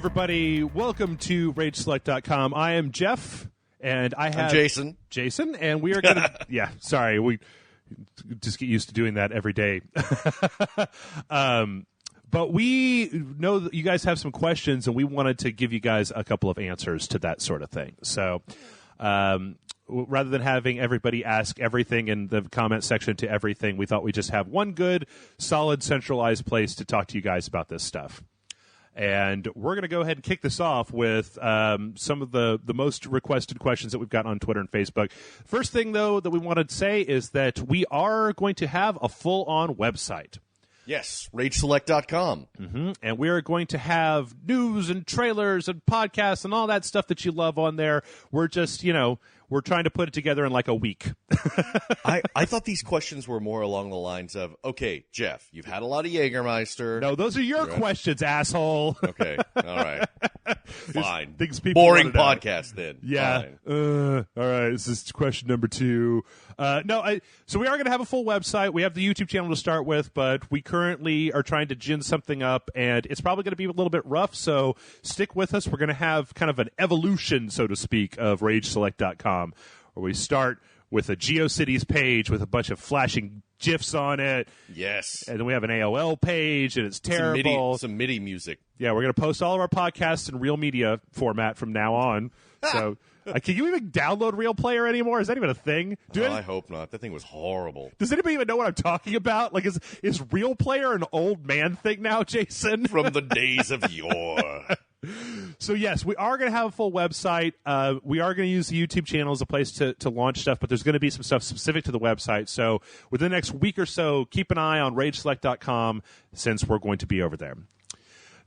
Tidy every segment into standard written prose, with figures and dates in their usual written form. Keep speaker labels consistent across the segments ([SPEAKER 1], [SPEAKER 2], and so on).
[SPEAKER 1] everybody. Welcome to RageSelect.com. I am Jeff, and I'm Jason, and we are going to... Yeah, sorry. We just get used to doing that every day. But we know that you guys have some questions, and we wanted to give you guys a couple of answers to that sort of thing. So rather than having everybody ask everything in the comment section to everything, we thought we'd just have one good, solid, centralized place to talk to you guys about this stuff. And we're going to go ahead and kick this off with some of the most requested questions that we've got on Twitter and Facebook. First thing, though, that we wanted to say is that we are going to have a full-on website.
[SPEAKER 2] Yes, RageSelect.com.
[SPEAKER 1] Mm-hmm. And we're going to have news and trailers and podcasts and all that stuff that you love on there. We're just, we're trying to put it together in like a week.
[SPEAKER 2] I thought these questions were more along the lines of, okay, Jeff, you've had a lot of Jägermeister.
[SPEAKER 1] No, those are your questions, asshole.
[SPEAKER 2] Okay, all right. Fine.
[SPEAKER 1] Boring
[SPEAKER 2] podcast then.
[SPEAKER 1] Yeah. All right, this is question number 2. So we are going to have a full website. We have the YouTube channel to start with, but we currently are trying to gin something up, and it's probably going to be a little bit rough, so stick with us. We're going to have kind of an evolution, so to speak, of RageSelect.com, where we start with a GeoCities page with a bunch of flashing GIFs on it.
[SPEAKER 2] Yes.
[SPEAKER 1] And then we have an AOL page, and it's terrible.
[SPEAKER 2] Some MIDI music.
[SPEAKER 1] Yeah, we're going to post all of our podcasts in Real Media format from now on. So, can you even download Real Player anymore? Is that even a thing?
[SPEAKER 2] I hope not. That thing was horrible.
[SPEAKER 1] Does anybody even know what I'm talking about? Like, is Real Player an old man thing now, Jason?
[SPEAKER 2] From the days of yore.
[SPEAKER 1] So, yes, we are going to have a full website. We are going to use the YouTube channel as a place to launch stuff, but there's going to be some stuff specific to the website. So, within the next week or so, keep an eye on RageSelect.com since we're going to be over there.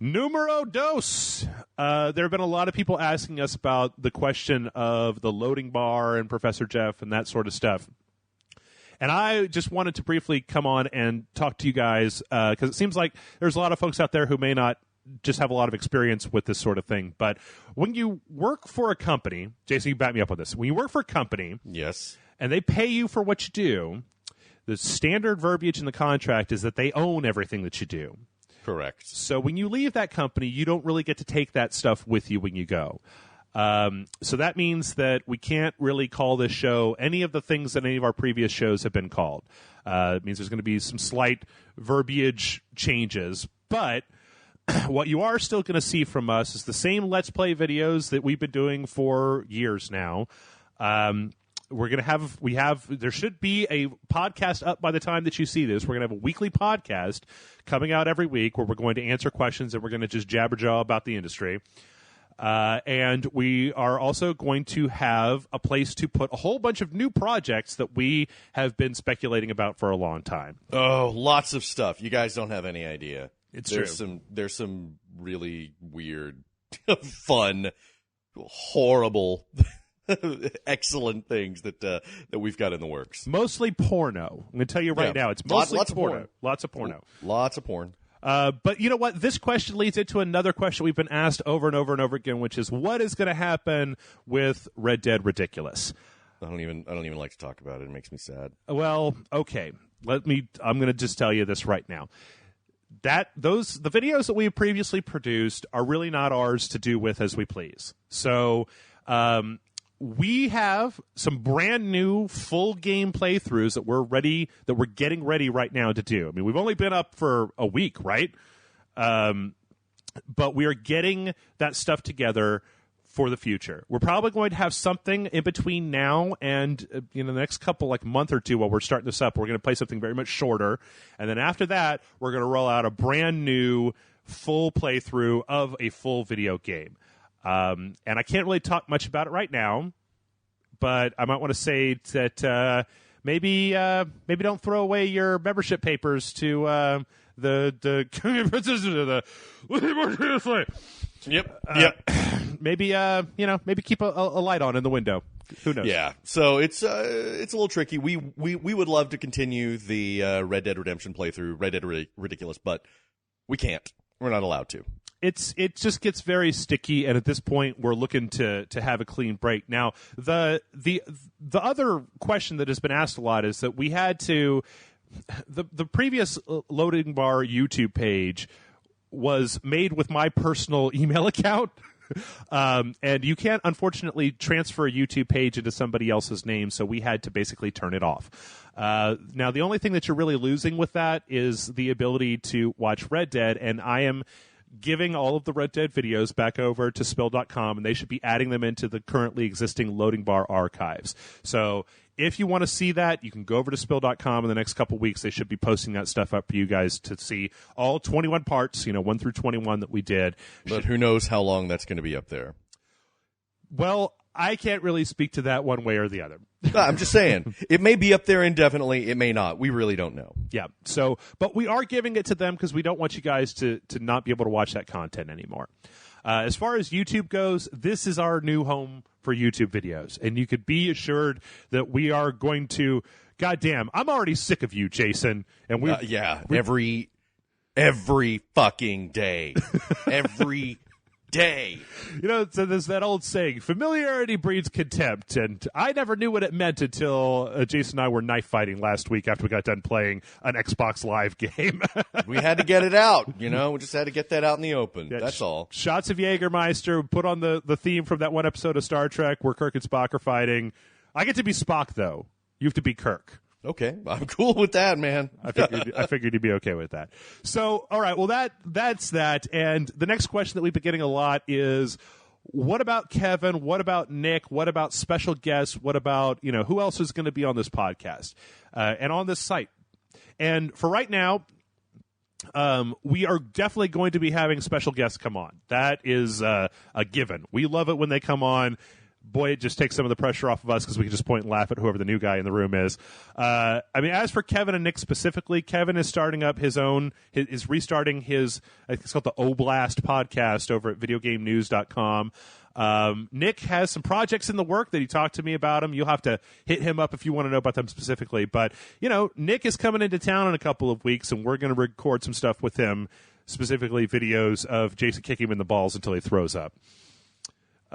[SPEAKER 1] Numero dos. There have been a lot of people asking us about the question of the loading bar and Professor Jeff and that sort of stuff. And I just wanted to briefly come on and talk to you guys because it seems like there's a lot of folks out there who may not just have a lot of experience with this sort of thing. But when you work for a company, Jason, you back me up on this. When you work for a company,
[SPEAKER 2] yes,
[SPEAKER 1] and they pay you for what you do, the standard verbiage in the contract is that they own everything that you do.
[SPEAKER 2] Correct.
[SPEAKER 1] So when you leave that company, you don't really get to take that stuff with you when you go. So that means that we can't really call this show any of the things that any of our previous shows have been called. It means there's going to be some slight verbiage changes, but what you are still going to see from us is the same Let's Play videos that we've been doing for years now. We're going to have, there should be a podcast up by the time that you see this. We're going to have a weekly podcast coming out every week where we're going to answer questions and we're going to just jabberjaw about the industry. And we are also going to have a place to put a whole bunch of new projects that we have been speculating about for a long time.
[SPEAKER 2] Oh, lots of stuff. You guys don't have any idea.
[SPEAKER 1] There's
[SPEAKER 2] true. There's some really weird, fun, horrible... excellent things that we've got in the works.
[SPEAKER 1] Mostly porno. I'm going to tell you right now, it's mostly porno. Lots of porno.
[SPEAKER 2] Lots of porn.
[SPEAKER 1] But you know what? This question leads into another question we've been asked over and over and over again, which is what is going to happen with Red Dead Ridiculous?
[SPEAKER 2] I don't even like to talk about it. It makes me sad.
[SPEAKER 1] Well, okay. I'm going to just tell you this right now. The videos that we have previously produced are really not ours to do with as we please. So, we have some brand new full game playthroughs that we're getting ready right now to do. I mean, we've only been up for a week, right? But we are getting that stuff together for the future. We're probably going to have something in between now and the next couple month or two while we're starting this up. We're going to play something very much shorter, and then after that, we're going to roll out a brand new full playthrough of a full video game. And I can't really talk much about it right now, but I might want to say that maybe don't throw away your membership papers to the
[SPEAKER 2] Yep.
[SPEAKER 1] Maybe keep a light on in the window. Who knows?
[SPEAKER 2] Yeah. So it's a little tricky. We would love to continue the Red Dead Redemption playthrough, Red Dead Ridiculous, but we can't. We're not allowed to.
[SPEAKER 1] It just gets very sticky, and at this point, we're looking to have a clean break. Now, the other question that has been asked a lot is that we had to the previous loading bar YouTube page was made with my personal email account. And you can't, unfortunately, transfer a YouTube page into somebody else's name, so we had to basically turn it off. Now, the only thing that you're really losing with that is the ability to watch Red Dead, and I am giving all of the Red Dead videos back over to Spill.com, and they should be adding them into the currently existing loading bar archives. So if you want to see that, you can go over to Spill.com in the next couple weeks. They should be posting that stuff up for you guys to see all 21 parts, 1 through 21 that we did.
[SPEAKER 2] But who knows how long that's going to be up there.
[SPEAKER 1] Well, I can't really speak to that one way or the other.
[SPEAKER 2] No, I'm just saying, it may be up there indefinitely. It may not. We really don't know.
[SPEAKER 1] Yeah. So, but we are giving it to them because we don't want you guys to not be able to watch that content anymore. As far as YouTube goes, this is our new home for YouTube videos, and you could be assured that we are going to. Goddamn, I'm already sick of you, Jason. And
[SPEAKER 2] every fucking day, every day.
[SPEAKER 1] So there's that old saying, familiarity breeds contempt, and I never knew what it meant until Jason and I were knife fighting last week after we got done playing an Xbox Live game.
[SPEAKER 2] We had to get it out, we just had to get that out in the open.
[SPEAKER 1] Yeah,
[SPEAKER 2] that's all.
[SPEAKER 1] Shots of Jägermeister, put on the theme from that one episode of Star Trek where Kirk and Spock are fighting. I get to be Spock, though. You have to be Kirk.
[SPEAKER 2] Okay, I'm cool with that, man.
[SPEAKER 1] I figured you'd be okay with that. So, all right, well, that's that. And the next question that we've been getting a lot is, what about Kevin? What about Nick? What about special guests? What about, who else is going to be on this podcast and on this site? And for right now, we are definitely going to be having special guests come on. That is a given. We love it when they come on. Boy, it just takes some of the pressure off of us because we can just point and laugh at whoever the new guy in the room is. As for Kevin and Nick specifically, Kevin is starting up is restarting his, I think it's called the Oblast podcast over at videogamenews.com. Nick has some projects in the work that he talked to me about them. You'll have to hit him up if you want to know about them specifically. But, Nick is coming into town in a couple of weeks, and we're going to record some stuff with him, specifically videos of Jason kicking him in the balls until he throws up.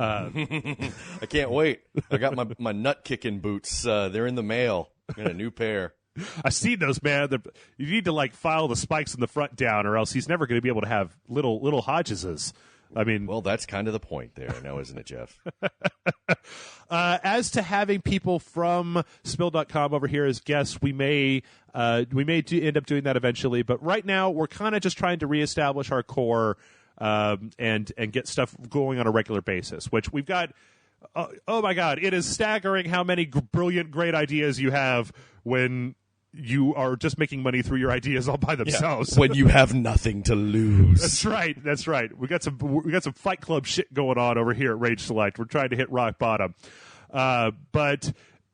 [SPEAKER 2] I can't wait. I got my nut kicking boots. They're in the mail. I got a new pair.
[SPEAKER 1] I seen those, man. You need to file the spikes in the front down, or else he's never going to be able to have little Hodgeses.
[SPEAKER 2] Well, that's kind of the point there, now, isn't it, Jeff?
[SPEAKER 1] As to having people from Spill.com over here as guests, we may end up doing that eventually. But right now, we're kind of just trying to reestablish our core. And get stuff going on a regular basis, which we've got. Oh my God! It is staggering how many brilliant, great ideas you have when you are just making money through your ideas all by themselves.
[SPEAKER 2] Yeah, when you have nothing to lose.
[SPEAKER 1] That's right. We got some Fight Club shit going on over here at Rage Select. We're trying to hit rock bottom, but.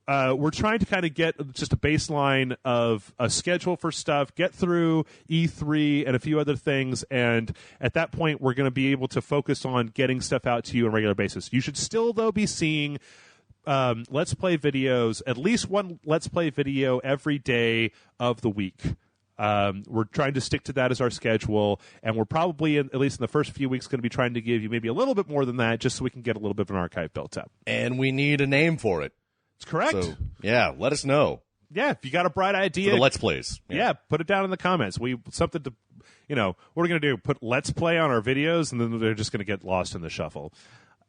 [SPEAKER 1] We're trying to kind of get just a baseline of a schedule for stuff, get through E3 and a few other things, and at that point, we're going to be able to focus on getting stuff out to you on a regular basis. You should still, though, be seeing Let's Play videos, at least one Let's Play video every day of the week. We're trying to stick to that as our schedule, and we're probably, at least in the first few weeks, going to be trying to give you maybe a little bit more than that, just so we can get a little bit of an archive built up.
[SPEAKER 2] And we need a name for it.
[SPEAKER 1] It's correct.
[SPEAKER 2] So, let us know.
[SPEAKER 1] Yeah, if you got a bright idea.
[SPEAKER 2] For the Let's Plays.
[SPEAKER 1] Yeah, put it down in the comments. What are we going to do? Put Let's Play on our videos, and then they're just going to get lost in the shuffle.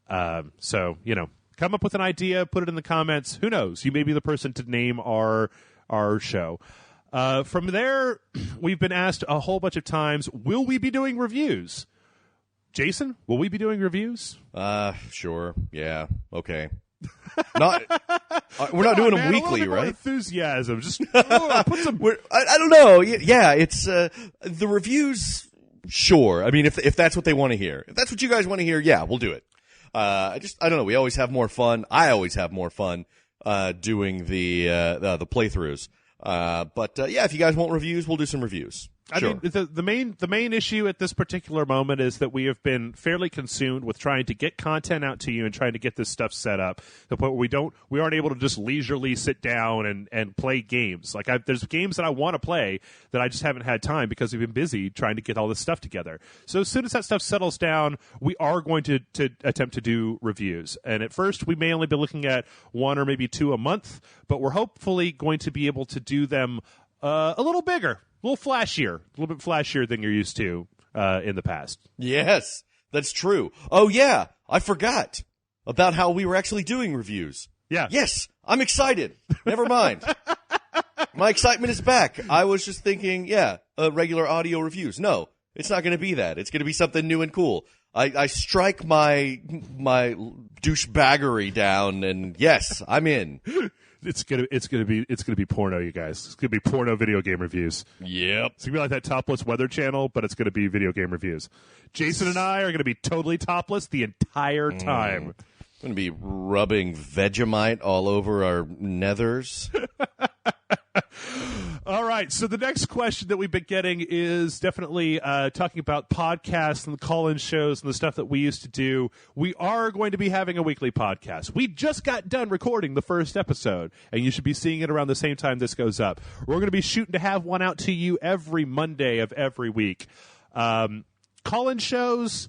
[SPEAKER 1] Come up with an idea, put it in the comments. Who knows? You may be the person to name our show. From there, we've been asked a whole bunch of times, will we be doing reviews? Jason, will we be doing reviews?
[SPEAKER 2] Sure. Yeah. Okay. We're not doing them weekly, right?
[SPEAKER 1] Enthusiasm. Just put some.
[SPEAKER 2] I don't know. Yeah, it's the reviews. Sure. If that's what they want to hear, if that's what you guys want to hear, yeah, we'll do it. I don't know. We always have more fun. I always have more fun doing the playthroughs. If you guys want reviews, we'll do some reviews. Sure.
[SPEAKER 1] The main issue at this particular moment is that we have been fairly consumed with trying to get content out to you and trying to get this stuff set up to the point where we aren't able to just leisurely sit down and play games. There's games that I want to play that I just haven't had time because we've been busy trying to get all this stuff together. So as soon as that stuff settles down, we are going to attempt to do reviews. And at first, we may only be looking at 1 or maybe 2 a month, but we're hopefully going to be able to do them a little bigger. A little flashier, a little bit flashier than you're used to. in the past.
[SPEAKER 2] Yes, that's true. Oh, yeah, I forgot about how we were actually doing reviews.
[SPEAKER 1] Yeah.
[SPEAKER 2] Yes, I'm excited. Never mind. My excitement is back. I was just thinking, regular audio reviews. No, it's not going to be that. It's going to be something new and cool. I strike my douchebaggery down, and yes, I'm in.
[SPEAKER 1] It's gonna be porno, you guys. It's gonna be porno video game reviews.
[SPEAKER 2] Yep.
[SPEAKER 1] It's gonna be like that topless weather channel, but it's gonna be video game reviews. Jason and I are gonna be totally topless the entire time.
[SPEAKER 2] I'm going to be rubbing Vegemite all over our nethers.
[SPEAKER 1] All right, so the next question that we've been getting is definitely talking about podcasts and the call-in shows and the stuff that we used to do. We are going to be having a weekly podcast. We just got done recording the first episode, and you should be seeing it around the same time this goes up. We're going to be shooting to have one out to you every Monday of every week. Call-in shows,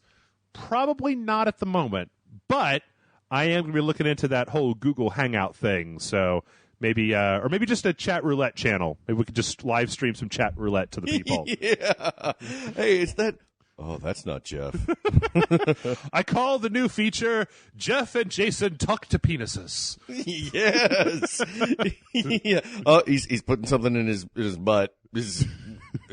[SPEAKER 1] probably not at the moment, but I am going to be looking into that whole Google Hangout thing, so maybe, or maybe just a chat roulette channel. Maybe we could just live stream some chat roulette to the people.
[SPEAKER 2] Yeah. Hey, is that? Oh, that's not Jeff.
[SPEAKER 1] I call the new feature Jeff and Jason Talk to Penises.
[SPEAKER 2] Yes. Yeah. Oh, he's putting something in his butt. Is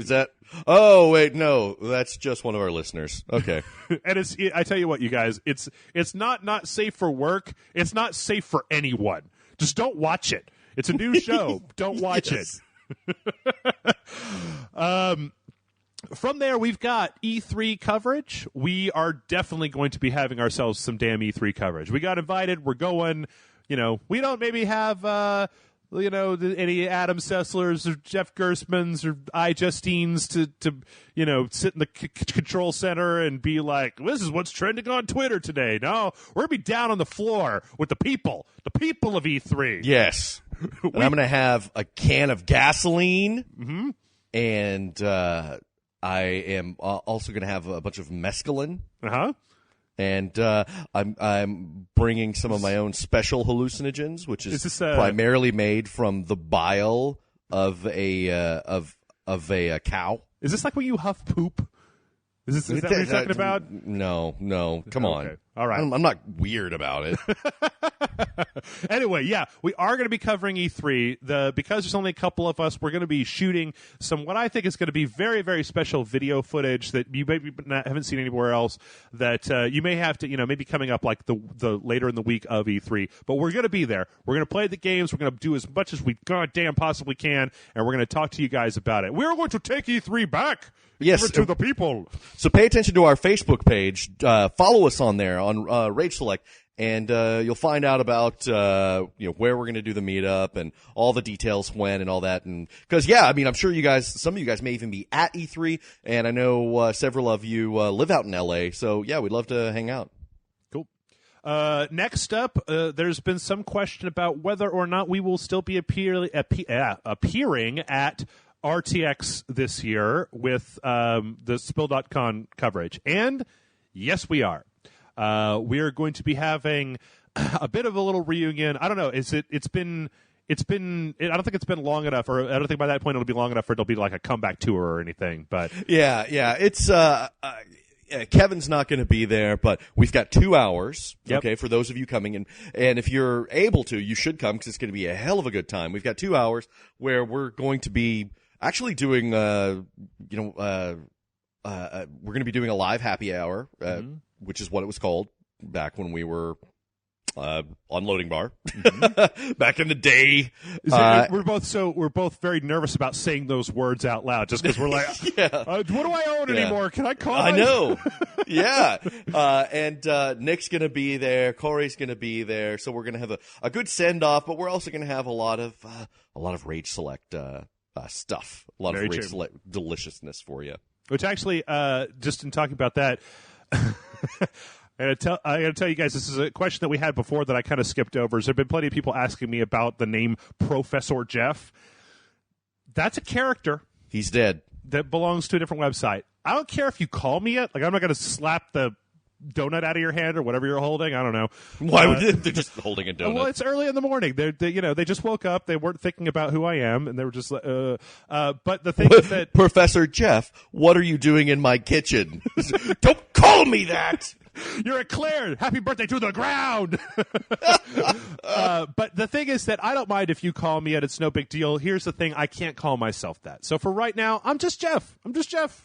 [SPEAKER 2] that? Oh, wait, no, that's just one of our listeners. Okay.
[SPEAKER 1] And I tell you what, you guys, it's not safe for work. It's not safe for anyone. Just don't watch it. It's a new show. Don't watch it. From there, we've got E3 coverage. We are definitely going to be having ourselves some damn E3 coverage. We got invited. We're going. We don't maybe have any Adam Sesslers or Jeff Gerstmans or iJustines to sit in the control center and be like, this is what's trending on Twitter today. No, we're going to be down on the floor with the people of E3.
[SPEAKER 2] Yes. And I'm going to have a can of gasoline, and I am also going to have a bunch of mescaline. And I'm bringing some of my own special hallucinogens, which is primarily made from the bile of a cow.
[SPEAKER 1] Is this like when you huff poop? Is that what you're talking about?
[SPEAKER 2] No. Come on.
[SPEAKER 1] Okay. All right.
[SPEAKER 2] I'm not weird about it.
[SPEAKER 1] Anyway, yeah, we are going to be covering E3. Because there's only a couple of us, we're going to be shooting some what I think is going to be very, very special video footage that you maybe haven't seen anywhere else. That you may have to, maybe coming up like the later in the week of E3. But we're going to be there. We're going to play the games. We're going to do as much as we goddamn possibly can, and we're going to talk to you guys about it. We're going to take E3 back.
[SPEAKER 2] Yes,
[SPEAKER 1] give it to the people.
[SPEAKER 2] So pay attention to our Facebook page. Follow us on there on Rage Select, and you'll find out about where we're going to do the meetup and all the details when and all that. And because I'm sure some of you guys may even be at E3, and I know several of you live out in LA. So we'd love to hang out.
[SPEAKER 1] Cool. Next up, there's been some question about whether or not we will still be appearing at RTX this year with the Spill.con coverage. And yes, we are. We are going to be having a bit of a little reunion. I don't know. I don't think it's been long enough, or I don't think by that point it'll be long enough for it'll be like a comeback tour or anything. But
[SPEAKER 2] it's Kevin's not going to be there, but we've got 2 hours.
[SPEAKER 1] Yep.
[SPEAKER 2] Okay, for those of you coming in, and if you're able to, you should come because it's going to be a hell of a good time. We've got 2 hours where we're going to be actually doing we're going to be doing a live happy hour, which is what it was called back when we were on Loading Bar back in the day.
[SPEAKER 1] We're both very nervous about saying those words out loud, just because we're like, what do I own anymore? Can I call?
[SPEAKER 2] I know. And Nick's going to be there. Corey's going to be there. So we're going to have a good send off, but we're also going to have a lot of Rage Select stuff, a lot of Rage Select deliciousness for you.
[SPEAKER 1] Which actually, just in talking about that, I got to tell you guys, this is a question that we had before that I kind of skipped over. There have been plenty of people asking me about the name Professor Jeff. That's a character.
[SPEAKER 2] He's dead.
[SPEAKER 1] That belongs to a different website. I don't care if you call me it. Like, I'm not going to slap the donut out of your hand or whatever you're holding. I don't know.
[SPEAKER 2] Why would they're just holding a donut?
[SPEAKER 1] Well, it's early in the morning. They just woke up. They weren't thinking about who I am, and they were just. But the thing is that
[SPEAKER 2] Professor Jeff, what are you doing in my kitchen? Don't call me that.
[SPEAKER 1] You're a Claire. Happy birthday to the ground. But the thing is that I don't mind if you call me it. It's no big deal. Here's the thing. I can't call myself that. So for right now, I'm just Jeff.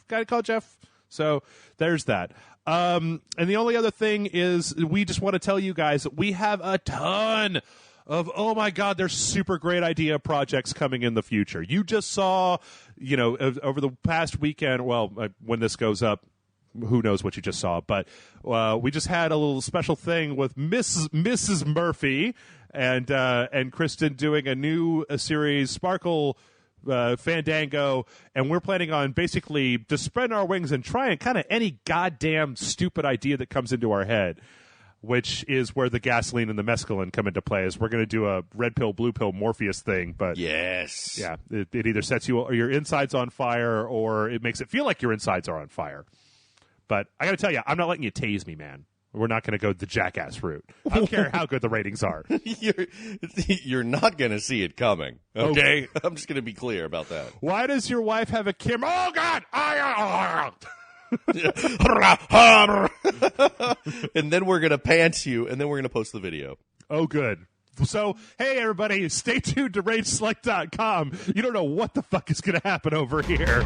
[SPEAKER 1] Got to call Jeff. So there's that. And the only other thing is we just want to tell you guys that we have a ton of, oh my God, there's super great idea projects coming in the future. You just saw, over the past weekend, well, when this goes up, who knows what you just saw, but we just had a little special thing with Mrs. Murphy and Kristen doing a new series, Sparkle Fandango, and we're planning on basically just spreading our wings and trying kind of any goddamn stupid idea that comes into our head, which is where the gasoline and the mescaline come into play. Is we're going to do a red pill, blue pill Morpheus thing, but
[SPEAKER 2] yes,
[SPEAKER 1] yeah, it either sets you or your insides on fire, or it makes it feel like your insides are on fire. But I got to tell you, I'm not letting you tase me, man. We're not going to go the jackass route. I don't care how good the ratings are.
[SPEAKER 2] You're not going to see it coming, okay? I'm just going to be clear about that.
[SPEAKER 1] Why does your wife have a camera? Oh, God!
[SPEAKER 2] And then we're going to pants you, and then we're going to post the video.
[SPEAKER 1] Oh, good. So, hey, everybody, stay tuned to RageSelect.com. You don't know what the fuck is going to happen over here.